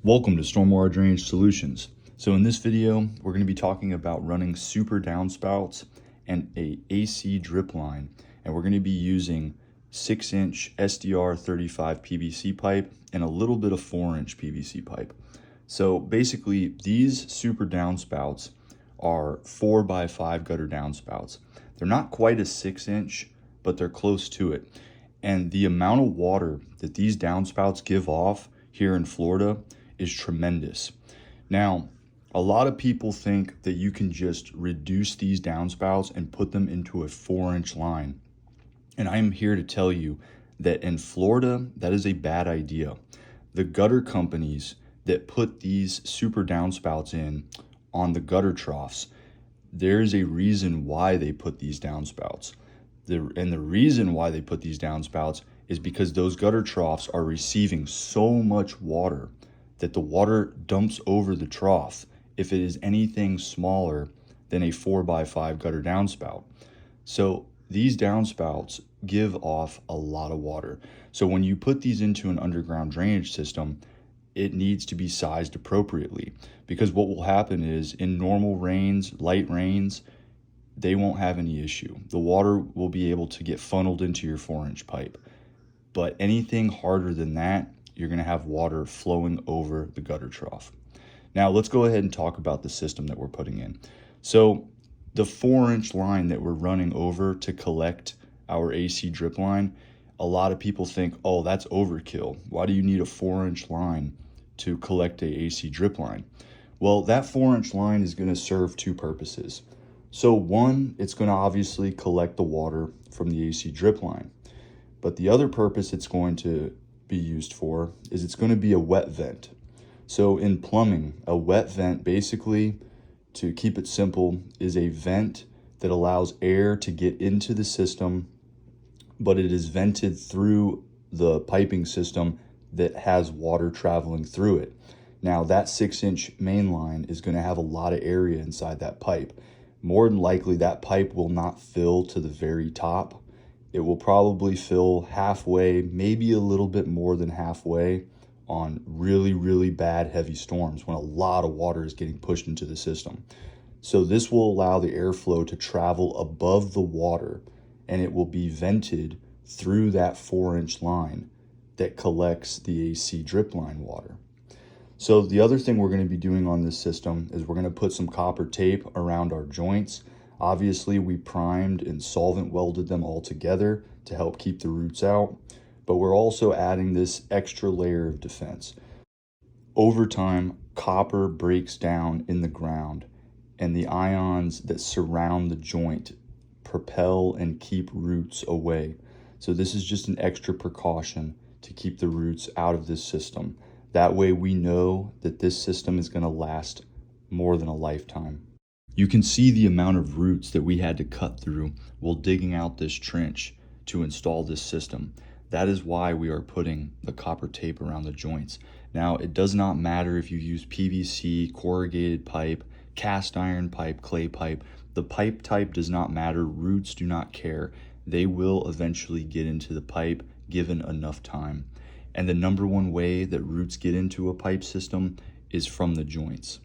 Welcome to Stormwater Drainage Solutions. So in this video, we're going to be talking about running super downspouts and a AC drip line. And we're going to be using 6-inch SDR35 PVC pipe and a little bit of 4-inch PVC pipe. So basically, these super downspouts are 4x5 gutter downspouts. They're not quite a 6-inch, but they're close to it. And the amount of water that these downspouts give off here in Florida is tremendous. Now, a lot of people think that you can just reduce these downspouts and put them into a 4-inch line. And I'm here to tell you that in Florida, that is a bad idea. The gutter companies that put these super downspouts in on the gutter troughs, there is a reason why they put these downspouts. And the reason why they put these downspouts is because those gutter troughs are receiving so much water that the water dumps over the trough if it is anything smaller than a 4x5 gutter downspout. So these downspouts give off a lot of water. So when you put these into an underground drainage system, it needs to be sized appropriately, because what will happen is in normal rains, light rains, they won't have any issue. The water will be able to get funneled into your 4-inch pipe. But anything harder than that, you're going to have water flowing over the gutter trough. Now let's go ahead and talk about the system that we're putting in. So the 4-inch line that we're running over to collect our AC drip line, a lot of people think, oh, that's overkill. Why do you need a 4-inch line to collect a AC drip line? Well, that 4-inch line is going to serve two purposes. So one, it's going to obviously collect the water from the AC drip line. But the other purpose it's going to be used for is it's going to be a wet vent. So in plumbing, a wet vent, basically, to keep it simple, is a vent that allows air to get into the system, but it is vented through the piping system that has water traveling through it. Now that 6-inch main line is going to have a lot of area inside that pipe. More than likely that pipe will not fill to the very top. It will probably fill halfway, maybe a little bit more than halfway on really, really bad heavy storms when a lot of water is getting pushed into the system. So this will allow the airflow to travel above the water, and it will be vented through that 4-inch line that collects the AC drip line water. So the other thing we're going to be doing on this system is we're going to put some copper tape around our joints. Obviously, we primed and solvent welded them all together to help keep the roots out, but we're also adding this extra layer of defense. Over time, copper breaks down in the ground, and the ions that surround the joint propel and keep roots away. So this is just an extra precaution to keep the roots out of this system. That way we know that this system is going to last more than a lifetime. You can see the amount of roots that we had to cut through while digging out this trench to install this system. That is why we are putting the copper tape around the joints. Now, it does not matter if you use PVC, corrugated pipe, cast iron pipe, clay pipe. The pipe type does not matter. Roots do not care. They will eventually get into the pipe given enough time. And the number one way that roots get into a pipe system is from the joints.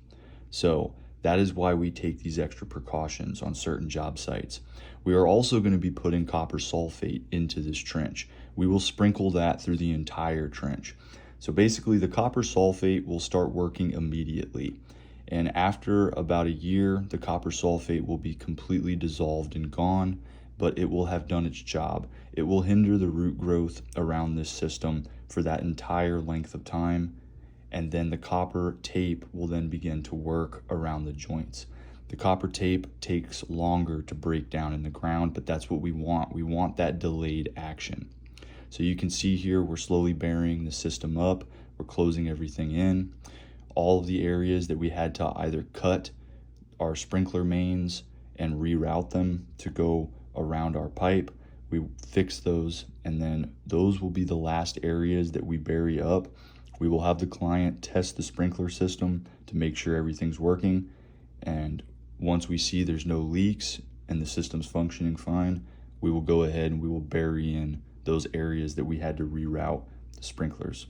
So that is why we take these extra precautions on certain job sites. We are also going to be putting copper sulfate into this trench. We will sprinkle that through the entire trench. So basically the copper sulfate will start working immediately. And after about a year, the copper sulfate will be completely dissolved and gone, but it will have done its job. It will hinder the root growth around this system for that entire length of time. And then the copper tape will then begin to work around the joints. The copper tape takes longer to break down in the ground, but that's what we want. We want that delayed action. So you can see here, we're slowly burying the system up. We're closing everything in. All of the areas that we had to either cut our sprinkler mains and reroute them to go around our pipe, we fix those, and then those will be the last areas that we bury up. We will have the client test the sprinkler system to make sure everything's working. And once we see there's no leaks and the system's functioning fine, we will go ahead and we will bury in those areas that we had to reroute the sprinklers.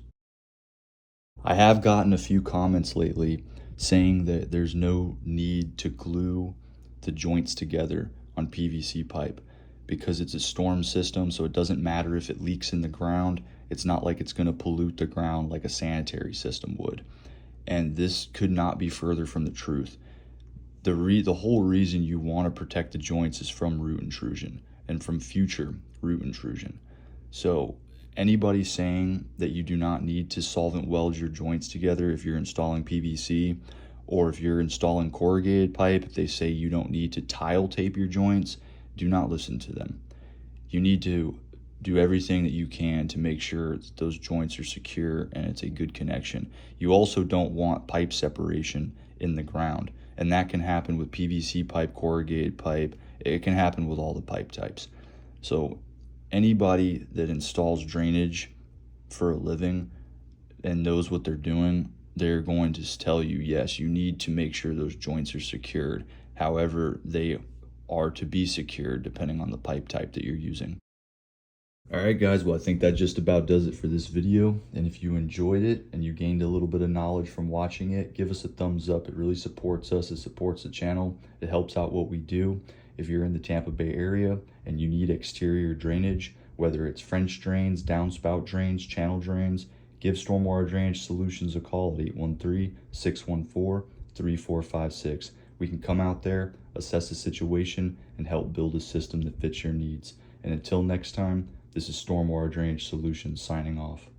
I have gotten a few comments lately saying that there's no need to glue the joints together on PVC pipe because it's a storm system, so it doesn't matter if it leaks in the ground. It's not like it's going to pollute the ground like a sanitary system would. And this could not be further from the truth. The whole reason you want to protect the joints is from root intrusion and from future root intrusion. So anybody saying that you do not need to solvent weld your joints together if you're installing PVC, or if you're installing corrugated pipe, if they say you don't need to tile tape your joints, do not listen to them. You need to do everything that you can to make sure those joints are secure and it's a good connection. You also don't want pipe separation in the ground, and that can happen with PVC pipe, corrugated pipe. It can happen with all the pipe types. So anybody that installs drainage for a living and knows what they're doing, they're going to tell you, yes, you need to make sure those joints are secured. However, they are to be secured depending on the pipe type that you're using. All right, guys, well, I think that just about does it for this video. And if you enjoyed it and you gained a little bit of knowledge from watching it, give us a thumbs up. It really supports us. It supports the channel. It helps out what we do. If you're in the Tampa Bay area and you need exterior drainage, whether it's French drains, downspout drains, channel drains, give Stormwater Drainage Solutions a call at 813-614-3456. We can come out there, assess the situation, and help build a system that fits your needs. And until next time, this is Stormwater Drainage Solutions signing off.